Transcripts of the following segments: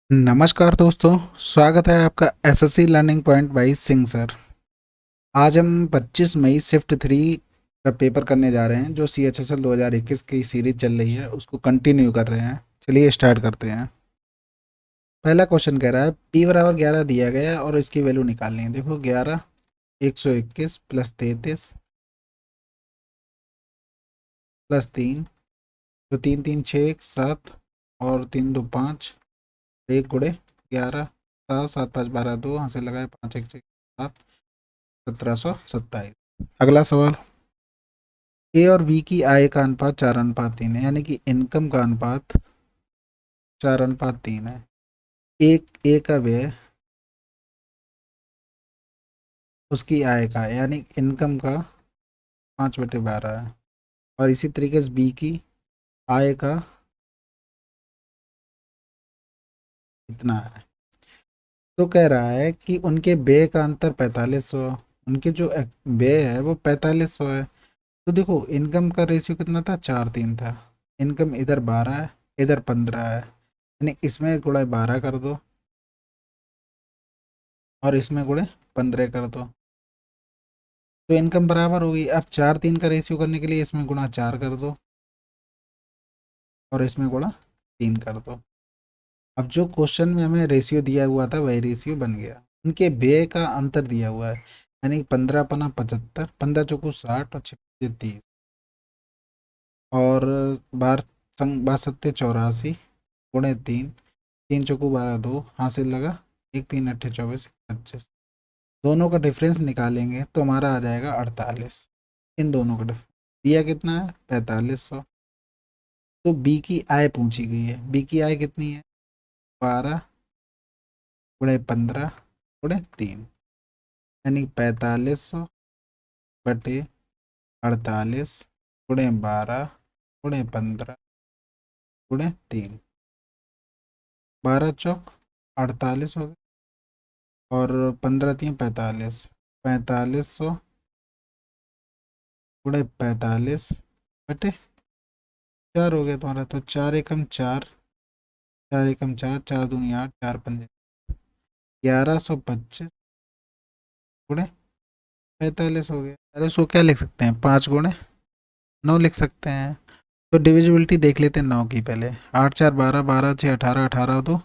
नमस्कार दोस्तों। स्वागत है आपका SSC learning point by Singh sir. आज हम 25 मई शिफ्ट 3 का पेपर करने जा रहे हैं। जो CHSL 2021 की सीरीज चल रही है उसको कंटिन्यू कर रहे हैं। चलिए स्टार्ट करते हैं। पहला क्वेश्चन कह रहा है P बराबर 11 दिया गया है और इसकी वैल्यू निकालनी है। देखो 11 121 प्लस 33 प्लस 3, तो 3 3 6 1 7 और 3 2 5, 1 गुड़े 11 7 7 5 12 2, यहाँ से लगाए 5 1 6 7, 1727। अगला सवाल, ए और बी की आय का अनुपात 4:3 है, यानी कि इनकम का अनुपात 4:3 है। एक ए का व्यय उसकी आय का है, यानी इनकम का 5/12 है। और इसी तरीके से बी की आय का इतना है। तो कह रहा है कि उनके व्यय का अंतर 4500, उनके जो व्यय है वो 4500 है। तो देखो इनकम का रेशियो कितना था, 4:3 था। इनकम इधर 12 है, इधर 15 है, यानी इसमें गुणा 12 कर दो और इसमें गुणे 15 कर दो, तो इनकम बराबर होगी। अब 4:3 का रेशियो करने के लिए इसमें गुणा 4 कर दो और इसमें गुणा 3 कर दो। अब जो क्वेश्चन में हमें रेशियो दिया हुआ था वही रेशियो बन गया। उनके व्यय का अंतर दिया हुआ है, यानी 15 पना 75, 15 चौको 60 और 6 30, और बार संग 62 84 गुणे 3, 3 चौको 12 2, हासिल लगा 1 3 8 24 25। दोनों का डिफरेंस निकालेंगे तो हमारा आ जाएगा 48। इन दोनों का डिफरेंस दिया कितना है, 4500। तो बी की आय पूछी गई है। बी की आय कितनी है, 12 गुणे 15 गुणे 3, यानी 4500 बटे 48 गुणे 12 गुणे 15 गुणे 3, 12 चौक 48 हो गए और 15 3 45, 4500 गुणे 45 बटे 4 हो गया तुम्हारा। तो 4 एकम 4, 4 एकम 4, 4 दूनी 8, 4 पंजे 1125 गुणे 45 हो गया। अरे उसको क्या लिख सकते हैं, 5 गुणे 9 लिख सकते हैं। तो डिविजिबिलिटी देख लेते हैं 9 की पहले। 8 4 12, 12 6 18, 18 2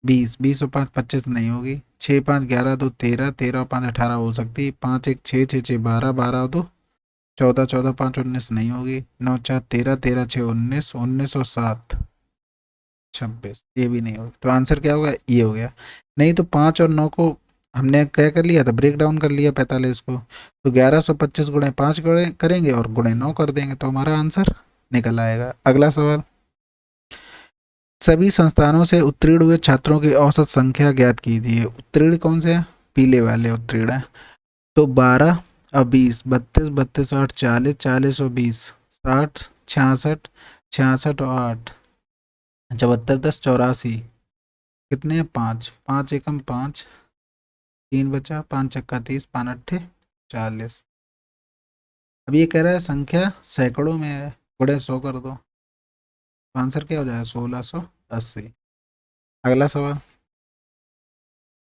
20, 20 और 5 25 नहीं होगी। 6 5 11 2 13, 13 और 5 18 हो सकती है। 5 1 6 6 6 12, 12 2 14, 14 5 19 नहीं होगी। 9 4 13, 13 6 19, 19 और 7 26, ये भी नहीं होगी। तो आंसर क्या होगा, ये हो गया। नहीं तो 5 और 9 को हमने क्या कर लिया था, ब्रेक डाउन कर लिया 45 को। तो 1125 गुणे 5 गुणे करेंगे और गुणे 9 कर देंगे, तो हमारा आंसर निकल आएगा। अगला सवाल, सभी संस्थानों से उत्तीर्ण हुए छात्रों की औसत संख्या ज्ञात कीजिए। उत्तीर्ण कौन से हैं, पीले वाले उत्तीर्ण हैं। तो 12 और 20, 32 32 8 40, 40 और 20 60, 66 66 और 8 74 10 84, कितने हैं, 5 5 एकम 5, 3 बचा, 5 चक्का 30, 5 अट्ठे 40। अब ये कह रहा है संख्या सैकड़ों में है, गुणे 100 कर दो, तो आंसर क्या हो जाएगा, 1680। अगला सवाल,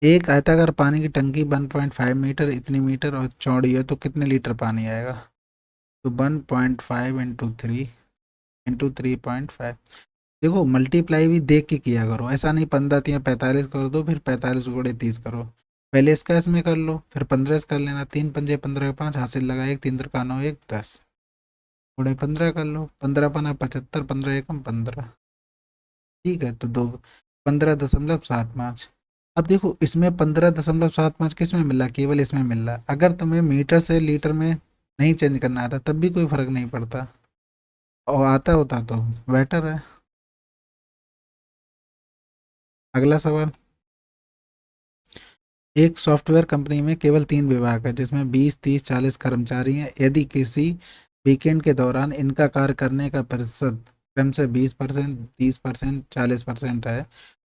एक आयताकार पानी की टंकी 1.5 मीटर इतनी मीटर और चौड़ी है, तो कितने लीटर पानी आएगा। तो 1.5 इंटू 3 इंटू 3.5। देखो मल्टीप्लाई भी देख के किया करो, ऐसा नहीं 15 3 45 कर दो फिर 45 गुणे 30 करो। पहले इसका इसमें कर लो फिर 15 कर लेना। 3 पंजे 15 5, हासिल लगा 1 3 का 9 1 10 गुणे 15 कर लो। 15 पना 75, 15 एकम 15, ठीक है। तो 15.75। अब देखो इसमें 15.75 किस में मिला, केवल इसमें मिल रहा। अगर तुम्हें मीटर से लीटर में नहीं चेंज करना आता तब भी कोई फर्क नहीं पड़ता, और आता होता तो बेटर है। अगला सवाल, एक सॉफ्टवेयर कंपनी में केवल 3 विभाग है जिसमें 20 30 40 कर्मचारी हैं। यदि किसी वीकेंड के दौरान इनका कार्य करने का प्रतिशत क्रम से 20% 30% 40% है,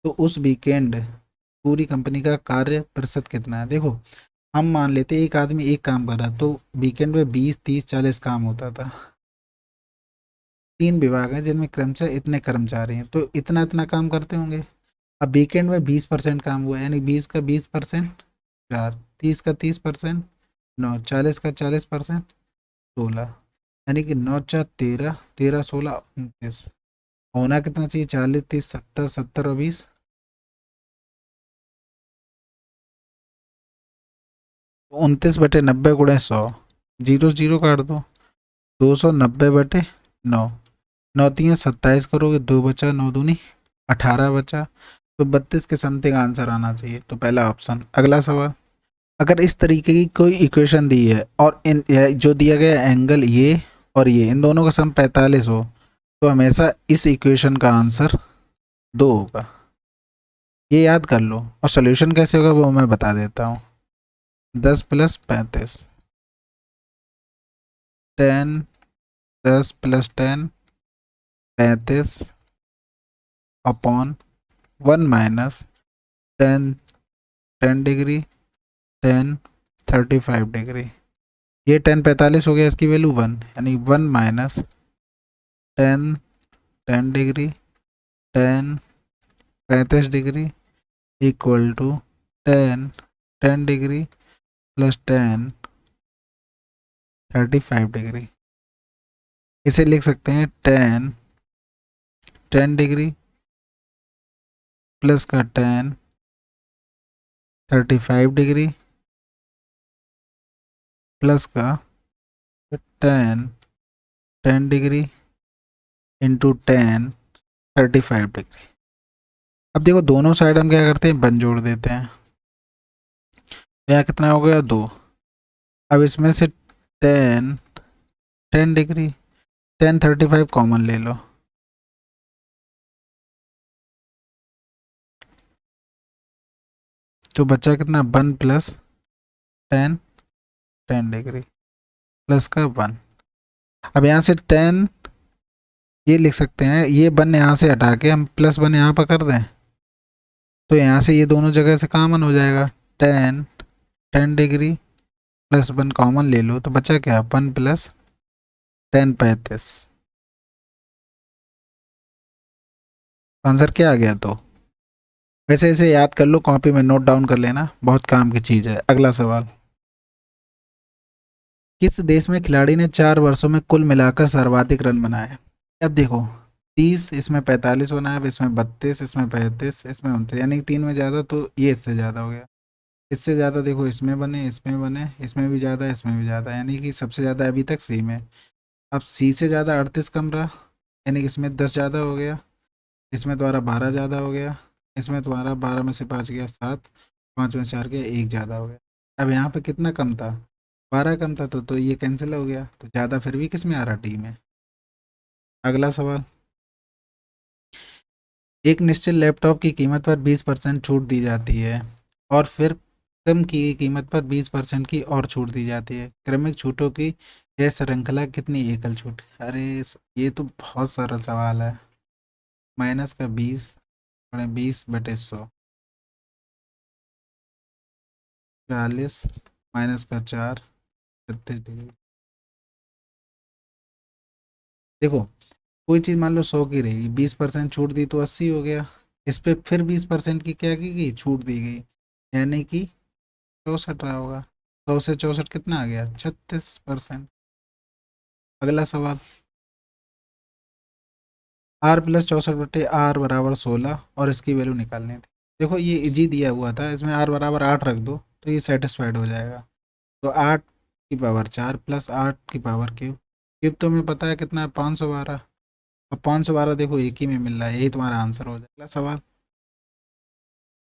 तो उस वीकेंड पूरी कंपनी का कार्य प्रतिशत कितना है। देखो हम मान लेते एक आदमी एक काम कर रहा, तो वीकेंड में 20 30 40 काम होता था। 3 विभाग हैं जिनमें क्रम से इतने कर्मचारी हैं, तो इतना इतना काम करते होंगे। अब वीकेंड में 20% काम हुआ, यानी 20 का 20% 4, 30 का 30% 9, 40 का 40% 16, यानी कि 9 4 13, 13 16 29। होना कितना चाहिए? 40 30 70, 70 और 20, 29/90 गुणे 100, जीरो जीरो काट दो, 290/9, 9 3 27 करोगे, 2 बचा, 9 दूनी 18 बचा, तो 32 के समथिंग आंसर आना चाहिए। तो पहला ऑप्शन। अगला सवाल, अगर इस तरीके की कोई इक्वेशन दी है और इन जो दिया गया एंगल ये और ये, इन दोनों का सम 45 हो, तो हमेशा इस इक्वेशन का आंसर 2 होगा। ये याद कर लो, और सोल्यूशन कैसे होगा वो मैं बता देता हूँ। 10 + 35, 10, 10 + 10 35 अपॉन 1 माइनस 10 10 डिग्री 10 35 डिग्री। ये 10 45 हो गया, इसकी वैल्यू 1, यानी 1 minus 10 10 degree 10 35 degree equal to 10 10 degree plus 10 35 degree. इसे लिख सकते हैं 10 10 डिग्री प्लस का 10 35 डिग्री प्लस का 10 10 डिग्री इंटू 10 35 डिग्री। अब देखो दोनों साइड हम क्या करते हैं, बन जोड़ देते हैं। यहाँ कितना हो गया? 2। अब इसमें से 10 10 डिग्री 10 35 कॉमन ले लो, तो बचा कितना? 1 प्लस 10 10 डिग्री प्लस का 1। अब यहाँ से 10 ये लिख सकते हैं, ये 1 यहाँ से हटा के हम प्लस 1 यहाँ पर कर दें, तो यहाँ से ये दोनों जगह से कॉमन हो जाएगा। 10 10 डिग्री प्लस 1 कॉमन ले लो, तो बचा क्या? 1 प्लस 10 35। आंसर क्या आ गया? तो वैसे इसे याद कर लो, कॉपी में नोट डाउन कर लेना, बहुत काम की चीज़ है। अगला सवाल, किस देश में खिलाड़ी ने 4 वर्षों में कुल मिलाकर सर्वाधिक रन बनाए? अब देखो 30, इसमें 45 बनाया, अब इसमें 32, इसमें 35, इसमें 29, यानी कि 3 में ज़्यादा, तो ये इससे ज़्यादा हो गया। इससे ज़्यादा देखो इसमें बने, इसमें बने, इसमें भी ज़्यादा, इसमें भी ज़्यादा, यानी कि सबसे ज़्यादा अभी तक सी में। अब सी से ज़्यादा 38 कम रहा, यानी कि इसमें 10 ज़्यादा हो गया, इसमें तुम्हारा 12 ज़्यादा हो गया, इसमें तुम्हारा 12 में से 5 गया 7, 5 में 4 गया 1 ज़्यादा हो गया। अब यहाँ पे कितना कम था? 12 कम था, तो ये कैंसिल हो गया, तो ज़्यादा फिर भी किस में आ रहा? टी में। अगला सवाल, एक निश्चित लैपटॉप की कीमत पर 20% छूट दी जाती है और फिर कम की गई कीमत पर 20% की और छूट दी जाती है। क्रमिक छूटों की यह श्रृंखला कितनी एकल छूट? अरे ये तो बहुत सरल सवाल है। माइनस का 20 गुणे 20/100, 40 माइनस का 4 36 डिग्री। देखो कोई चीज़ मान लो 100 की रहेगी, 20% छूट दी तो 80 हो गया, इस पे फिर 20% की क्या की गई? छूट दी गई, यानी कि 64 रहा होगा। 100 से 64 कितना आ गया? 36%। अगला सवाल, आर प्लस 64/आर बराबर 16 और इसकी वैल्यू निकालनी थी। देखो ये इजी दिया हुआ था, इसमें आर बराबर 8 रख दो तो ये सेटिस्फाइड हो जाएगा। तो 8 की पावर 4 प्लस 8 की पावर क्यूब, क्यूब तो हमें पता है कितना है? 512। अब 512 देखो एक ही में मिल रहा है, यही तुम्हारा आंसर हो जाएगा। अगला सवाल,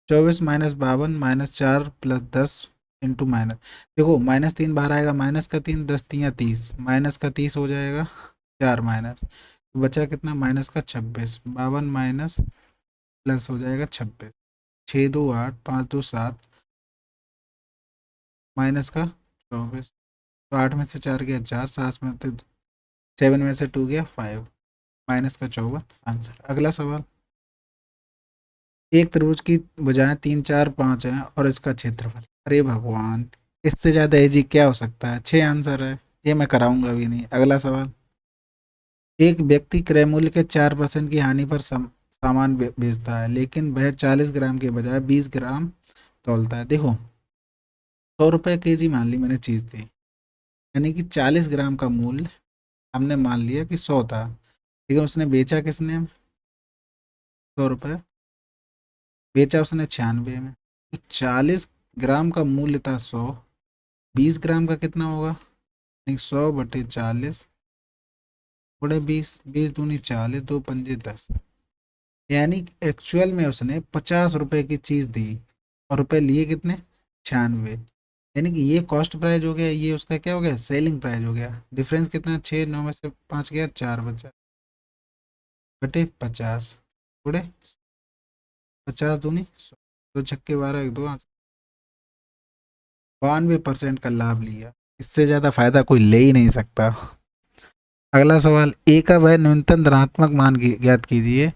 24 minus 52 minus 4 plus 10 into minus, देखो -3 बाहर आएगा, माइनस का 3, 10 3 30, माइनस का 30 हो जाएगा, 4 माइनस, तो बचा कितना? माइनस का 26, 52 माइनस प्लस हो जाएगा 26, 6 2 8 5 2 7 माइनस का 24, तो 8 में से 4 गया 4, 7 में से 7 में से 2 गया 5, माइनस का 54 आंसर। अगला सवाल, एक त्रिभुज की भुजाएं 3 4 5 हैं और इसका क्षेत्रफल, अरे भगवान, इससे ज़्यादा इजी क्या हो सकता है? 6 आंसर है, ये मैं कराऊंगा भी नहीं। अगला सवाल, एक व्यक्ति क्रय मूल्य के 4% की हानि पर सामान बेचता है, लेकिन वह 40 ग्राम के बजाय 20 ग्राम तौलता है। देखो 100 रुपये kg मान ली मैंने चीज़ दी, यानी कि 40 ग्राम का मूल्य हमने मान लिया कि 100 था, लेकिन उसने बेचा किसने? 100 रुपये, बेचा उसने 96 में। तो 40 ग्राम का मूल्य था 100, 20 ग्राम का कितना होगा? 100/40 बड़े 20, 20×2 = 40, 2×5 = 10, यानी एक्चुअल में उसने 50 रुपए की चीज़ दी और रुपए लिए कितने? 96। यानी कि ये कॉस्ट प्राइस हो गया, ये उसका क्या हो गया? सेलिंग प्राइस हो गया। डिफरेंस कितना? 6, 9 में से 5 गया, 4 बचा, बटे 50 बड़े 50×2 = 100, 2×6 = 12, 1 2 92% का लाभ लिया। इससे ज़्यादा फायदा कोई ले ही नहीं सकता। अगला सवाल, ए का वह न्यूनतम धनात्मक मान ज्ञात कीजिए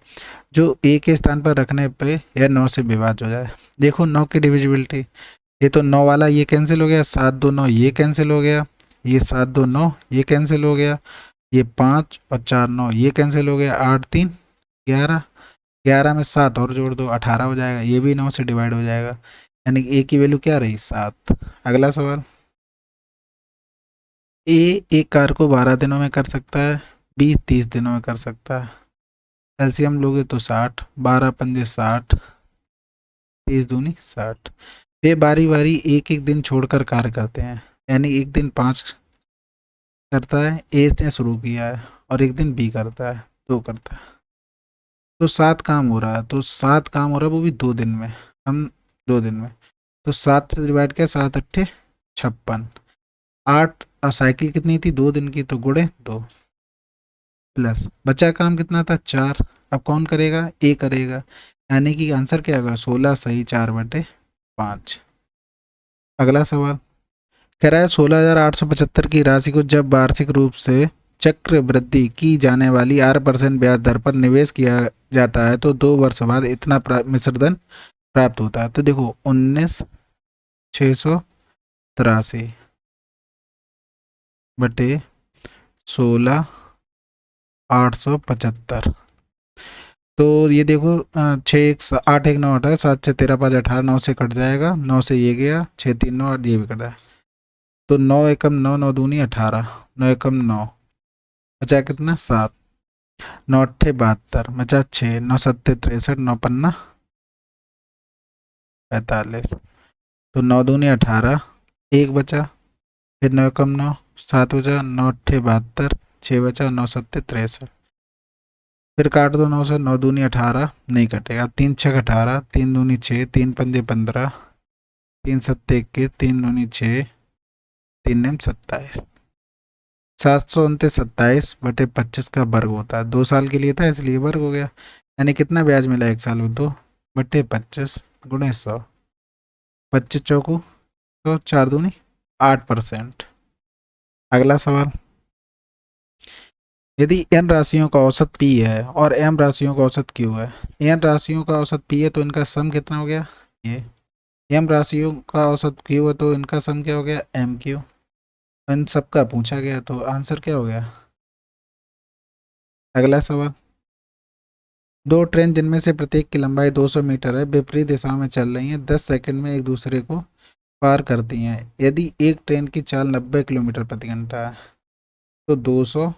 जो ए के स्थान पर रखने पे यह 9 से विभाज्य हो जाए। देखो 9 की डिविजिबिलिटी, ये तो 9 वाला ये कैंसिल हो गया, 7 2 9 ये कैंसिल हो गया, ये 7 2 9 ये कैंसिल हो गया, ये 5 और 4 9 ये कैंसिल हो गया, 8 3 11, 11 में 7 और जोड़ दो 18 हो जाएगा, ये भी 9 से डिवाइड हो जाएगा, यानी कि ए की वैल्यू क्या रही? 7। अगला सवाल, ए एक कार को 12 दिनों में कर सकता है, बी 30 दिनों में कर सकता है। एलसीएम लोगे तो 60, 12 पंजे 60, 30 दूनी 60। वे बारी बारी एक एक दिन छोड़कर कार्य करते हैं, यानी एक दिन 5 करता है ए ने शुरू किया है, और एक दिन बी करता है, 2 करता है, तो 7 काम हो रहा है। तो 7 काम हो रहा है, वो भी 2 दिन में, हम 2 दिन में, तो 7 से डिवाइड किया, 7 8 56, 8 और साइकिल कितनी थी? 2 दिन की, तो गुणे 2, प्लस बचा काम कितना था? 4। अब कौन करेगा? ए करेगा, यानी कि आंसर क्या होगा? 16 सही 4/5। अगला सवाल कह रहा है 16,875 की राशि को जब वार्षिक रूप से चक्र वृद्धि की जाने वाली 8% ब्याज दर पर निवेश किया जाता है तो 2 वर्ष बाद इतना मिश्रधन प्राप्त होता है। तो देखो 19,683 बटे 16,875, तो ये देखो 6 1 8 1 9 8 है, 7 6 13 5 18, 9 से कट जाएगा, 9 से ये गया, 6 3 9 8 ये भी कटा है, तो 9 एकम 9, 9 दूनी 18, 9 एकम 9, बचा कितना? 7, 9 अट्ठे 72, बचा 6, 9 सत्ते 63, 9 पन्ना 45, तो 9 दूनी 18, एक बचा, फिर 9 एकम 9, 7 बचा, 9 अट्ठे 72, 6 बचा, 9 सत्ते 63, फिर काट दो 9 से, 9 दूनी 18 नहीं कटेगा, 3 6 18, 3 दूनी 6, 3 पंजे 15, 3 सत्ते 21, 3 दूनी 6, 3 नेम 27, 729 27/25 का वर्ग होता है। 2 साल के लिए था इसलिए वर्ग हो गया, यानी कितना ब्याज मिला 1 साल में? 2/25 गुणे 100, 25 चौकू तो 4 दूनी 8%। अगला सवाल, यदि n राशियों का औसत p है और m राशियों का औसत q है, n राशियों का औसत p है तो इनका सम कितना हो गया? ये m राशियों का औसत q है तो इनका सम क्या हो गया? mq। इन सबका पूछा गया तो आंसर क्या हो गया? अगला सवाल, दो ट्रेन जिनमें से प्रत्येक की लंबाई 200 मीटर है विपरीत दिशाओं में चल रही हैं, 10 सेकंड में एक दूसरे को पार करती हैं। यदि एक ट्रेन की चाल 90 किलोमीटर प्रति घंटा है तो 200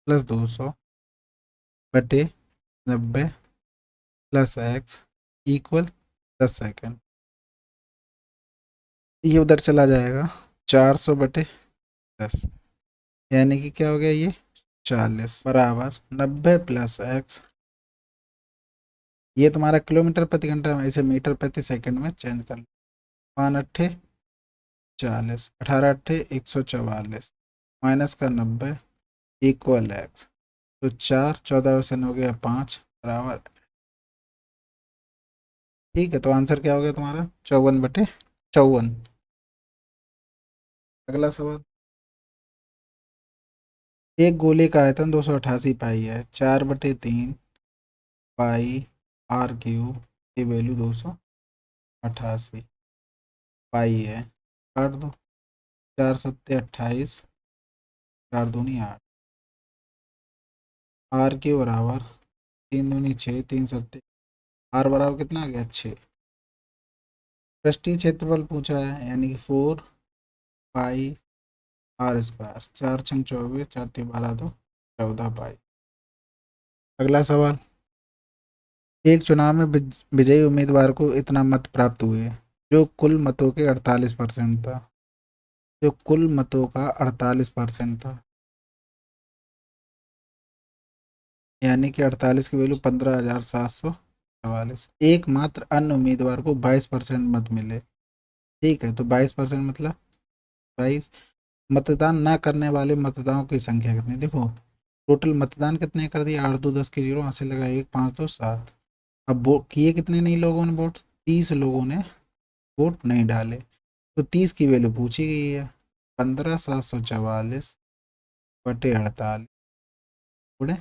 + 200 बटे 90 + x = 10 सेकंड। ये उधर चला जाएगा, 400/10, यानी कि क्या हो गया? ये 40 बराबर 90 + x, ये तुम्हारा किलोमीटर प्रति घंटा में, इसे मीटर प्रति सेकंड में चेंज कर लो। 5 अट्ठे 40, 18 अट्ठे 144, माइनस का 90 = x, तो 4 14 से हो गया 5 बराबर। ठीक है, तो आंसर क्या हो गया तुम्हारा? 54/54। अगला सवाल, एक गोले का आयतन 288 पाई है, 4/3 पाई r³ की वैल्यू 288 पाई है, काट दो, 4 सत्ते 28, 4 दूनी 8, r³ बराबर 3 दूनी 6, 3 सत्ते, आर बराबर कितना आ गया 6। पृष्ठीय क्षेत्रफल पूछा है, यानी कि 4 पाई आर स्क्वायर, 4 छंग 24, 4 ती 12, 2 14 पाई। अगला सवाल, एक चुनाव में विजयी उम्मीदवार को इतना मत प्राप्त हुए जो कुल मतों के 48% था, जो कुल मतों का 48% था, यानी कि 48 की वैल्यू 15,744। एकमात्र अन्य उम्मीदवार को 22% मत मिले। ठीक है, तो 22% मतलब 22। मतदान न करने वाले मतदाताओं की संख्या कितनी, देखो टोटल मतदान कितने कर दिए, 8 2 10 की 0, हासिल लगा 1 5 2 7। अब वोट किए कितने नहीं लोगों ने वोट, 30 लोगों ने वोट नहीं डाले, तो 30 की वैल्यू पूछी गई है। 15,744 बटे 48 गुणे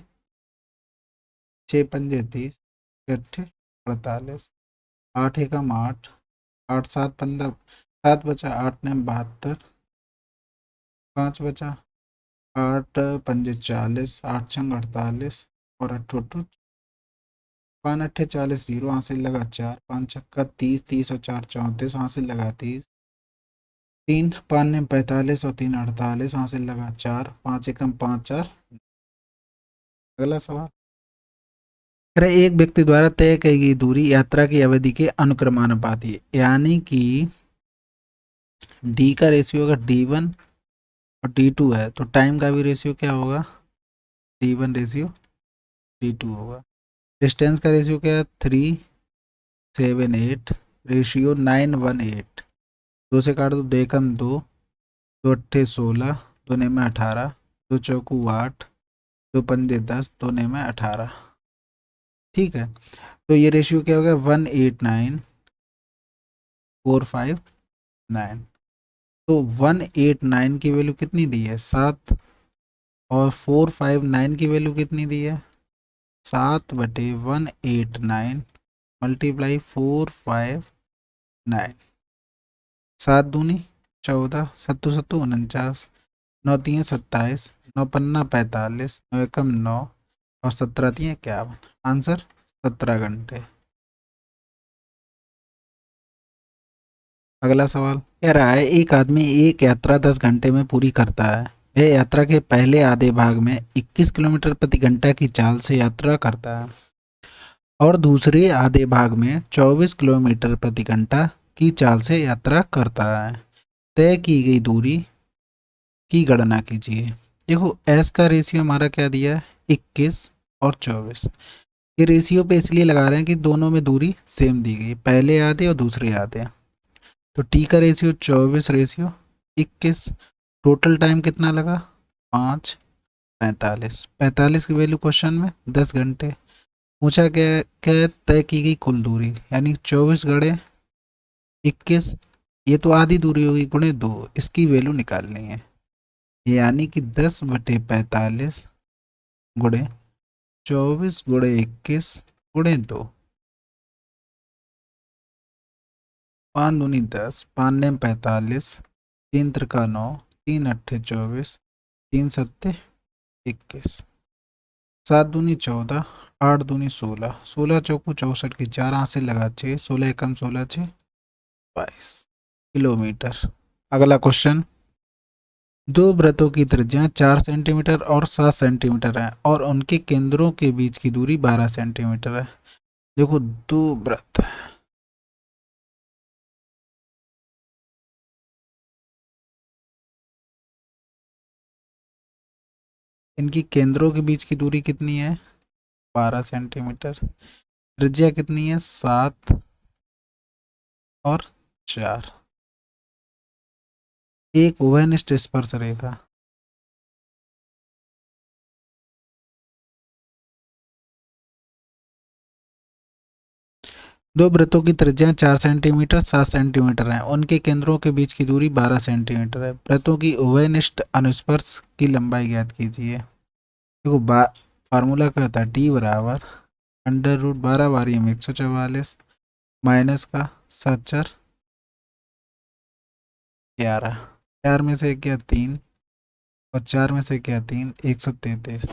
6 पंजे 30, 6 48, 8 एकम 8, 8 7 15, 7 बचा, 8 ने 72, 5 बचा, 8 पंजे 40, 8 छंग 48 और 8 पान 8 40, 0 हासिल लगा 4, 5 छक्का 30, 30 और 4 34, हासिल लगा 30, 3 पान ने 45 और 3 48, हासिल लगा 4, 5 एकम 5 4। अगला सवाल, अरे एक व्यक्ति द्वारा तय की गई दूरी यात्रा की अवधि के अनुक्रमानुपाती है, यानी कि डी का रेशियो अगर D1 और D2 है तो टाइम का भी रेशियो क्या होगा, D1 रेशियो D2 होगा। डिस्टेंस का रेशियो क्या है, 378 रेशियो 918। 2 से काट दो, 2 एकम 2, 2 अट्ठे 16, 2 नेमे 18, 2 चौकू 8, 2 पंजे 10, 2 नेमे 18। ठीक है, तो ये रेशियो क्या हो गया, 189,459। तो 189 की वैल्यू कितनी दी है, 7, और 459 की वैल्यू कितनी दी है, 7/189 मल्टीप्लाई 459। 7 दूनी 14, सत्तू सत्तू 49, 9 तीन 27, 9 पन्ना 45, 9 एकम 9 और 17 तीन 51। आंसर 17 घंटे। अगला सवाल कह रहा है, एक आदमी एक यात्रा 10 घंटे में पूरी करता है। वह यात्रा के पहले आधे भाग में 21 किलोमीटर प्रति घंटा की चाल से यात्रा करता है और दूसरे आधे भाग में 24 किलोमीटर प्रति घंटा की चाल से यात्रा करता है। तय की गई दूरी की गणना कीजिए। देखो एस का रेशियो हमारा क्या दिया है, 21 और 24। ये रेशियो पे इसलिए लगा रहे हैं कि दोनों में दूरी सेम दी गई, पहले आधे और दूसरे आधे। तो टी का रेशियो 24 रेशियो 21, टोटल टाइम कितना लगा 5:45। 45 की वैल्यू क्वेश्चन में 10 घंटे पूछा गया, क्या तय की गई कुल दूरी, यानी 24 गड़े 21, ये तो आधी दूरी होगी, गुणे 2, इसकी वैल्यू निकालनी है, यानी कि 10/45 गुणे 24 गुणे 21 गुणे 2, 5 दूनी 10, 5 ने 45, 3 त्रिका 9, 3 अट्ठे 24, 3 सत्ते 21, 7 दूनी 14, 8 दूनी 16, 16 चौकू 64 की 4, हाथ से लगा 6, 16 एकम 16 6 22 किलोमीटर। अगला क्वेश्चन, दो वृत्तों की त्रिज्या 4 सेंटीमीटर और 7 सेंटीमीटर है और उनके केंद्रों के बीच की दूरी 12 सेंटीमीटर है। देखो दो वृत्त, इनकी केंद्रों के बीच की दूरी कितनी है, 12 सेंटीमीटर। त्रिज्या कितनी है, 7 और 4। एक उभयनिष्ठ स्पर्श रेखा, दो वृत्तों की त्रिज्या 4 सेंटीमीटर 7 सेंटीमीटर है, उनके केंद्रों के बीच की दूरी 12 सेंटीमीटर है। वृत्तों की उभयनिष्ठ अनुस्पर्श की लंबाई ज्ञात कीजिए। देखो फार्मूला क्या होता है, डी बराबर √12 बारी में 144 माइनस का 7 4 11, 4 में से क्या 3 और 4 में से क्या 3, 133।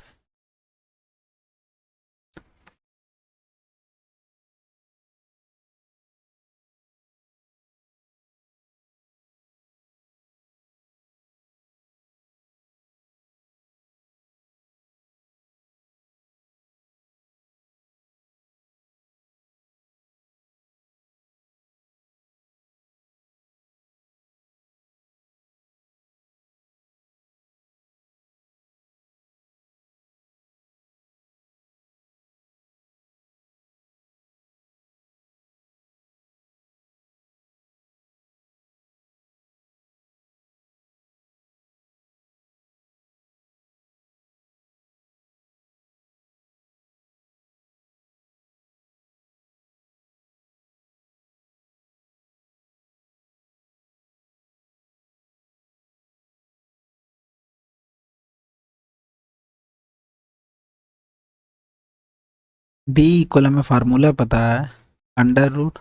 डी इक्वल हमें फार्मूला पता है, अंडर रूट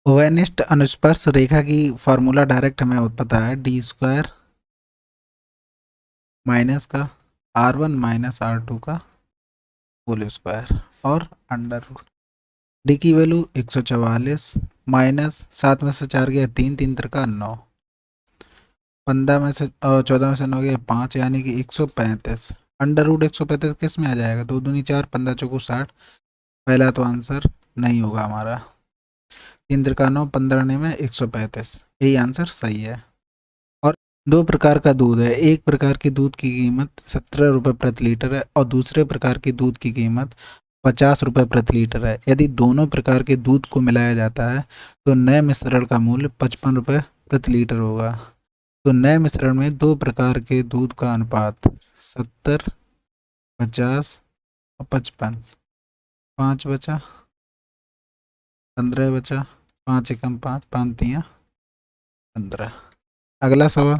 ओवेनिस्ट अनुस्पर्श रेखा की फार्मूला डायरेक्ट हमें पता है, डी स्क्वायर माइनस का R1 माइनस R2 का होल स्क्वायर और अंडर रूट। डी की वैल्यू 144 माइनस 7 में से 4 गया 3, 3 तिरका 9, 15 में से 14 में से 9 गया 5, यानी कि 135। अंडर रूट 135 किस में आ जाएगा? 2 दूनी 4, 15 चौको 60। पहला तो आंसर नहीं होगा हमारा। 3 तिरका 9, 15 में 135, यही आंसर सही है। और दो प्रकार का दूध है, एक प्रकार के दूध की कीमत 17 रुपये प्रति लीटर है और दूसरे प्रकार के दूध की कीमत 50 रुपये प्रति लीटर है। यदि दोनों प्रकार के दूध को मिलाया जाता है तो नए मिश्रण का मूल्य 55 रुपये प्रति लीटर होगा। तो नए मिश्रण में दो प्रकार के दूध का अनुपात 70, 50 और 55। 5 बचा, 15 बचा, 5 एकम 5, 5 तियाँ 15। अगला सवाल,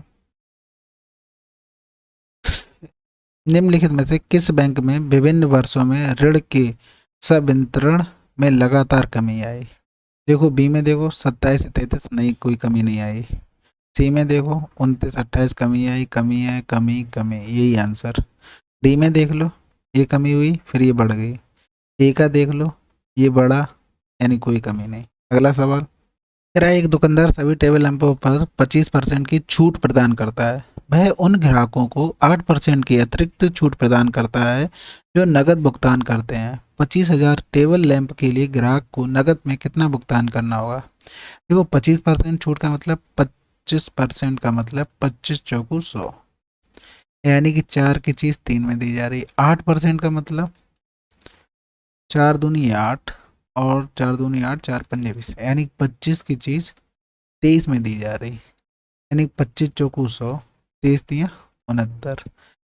निम्नलिखित में से किस बैंक में विभिन्न वर्षों में ऋण के संवितरण में लगातार कमी आई? देखो बी में देखो 27 से 33 नहीं, कोई कमी नहीं आई। सी में देखो 29 28 कमी आई, कमी है, कमी कमी, यही आंसर। डी में देख लो ये कमी हुई फिर ये बढ़ गई। ए का देख लो ये बढ़ा, यानी कोई कमी नहीं। अगला सवाल, कह रहा है एक दुकानदार सभी टेबल लैंपों पर 25% की छूट प्रदान करता है। वह उन ग्राहकों को 8% की अतिरिक्त छूट प्रदान करता है जो नकद भुगतान करते हैं। 25,000 टेबल लैंप के लिए ग्राहक को नकद में कितना भुगतान करना होगा? देखो 25% छूट का मतलब 25% का मतलब 25 चौकू 100, यानी कि 4 की चीज़ 3 में दी जा रही। 8% का मतलब 4 दूनी 8 और 4 दूनी 8, 4 पंजे 20, यानी 25 की चीज़ 23 में दी जा रही, यानी 25 चौकू 100, 23 दिया 69।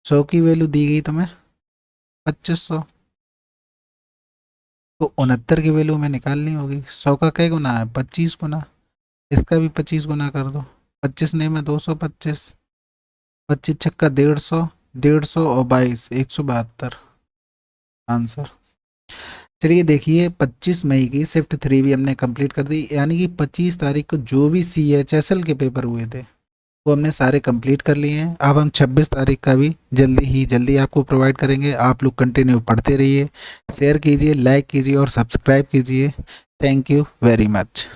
100 की वैल्यू दी गई तुम्हें 2500, तो 69 की वैल्यू हमें निकालनी होगी। 100 का क्या गुना है? 25 गुना, इसका भी 25 गुना कर दो। 25 नहीं में 225, 25 छक्का 150, 150 और 22 172 आंसर। चलिए देखिए 25 मई की शिफ्ट 3 भी हमने कंप्लीट कर दी, यानी कि 25 तारीख को जो भी CHSL के पेपर हुए थे वो हमने सारे कंप्लीट कर लिए हैं। अब हम 26 तारीख का भी जल्दी आपको प्रोवाइड करेंगे। आप लोग कंटिन्यू पढ़ते रहिए, शेयर कीजिए, लाइक कीजिए और सब्सक्राइब कीजिए। Thank you very much.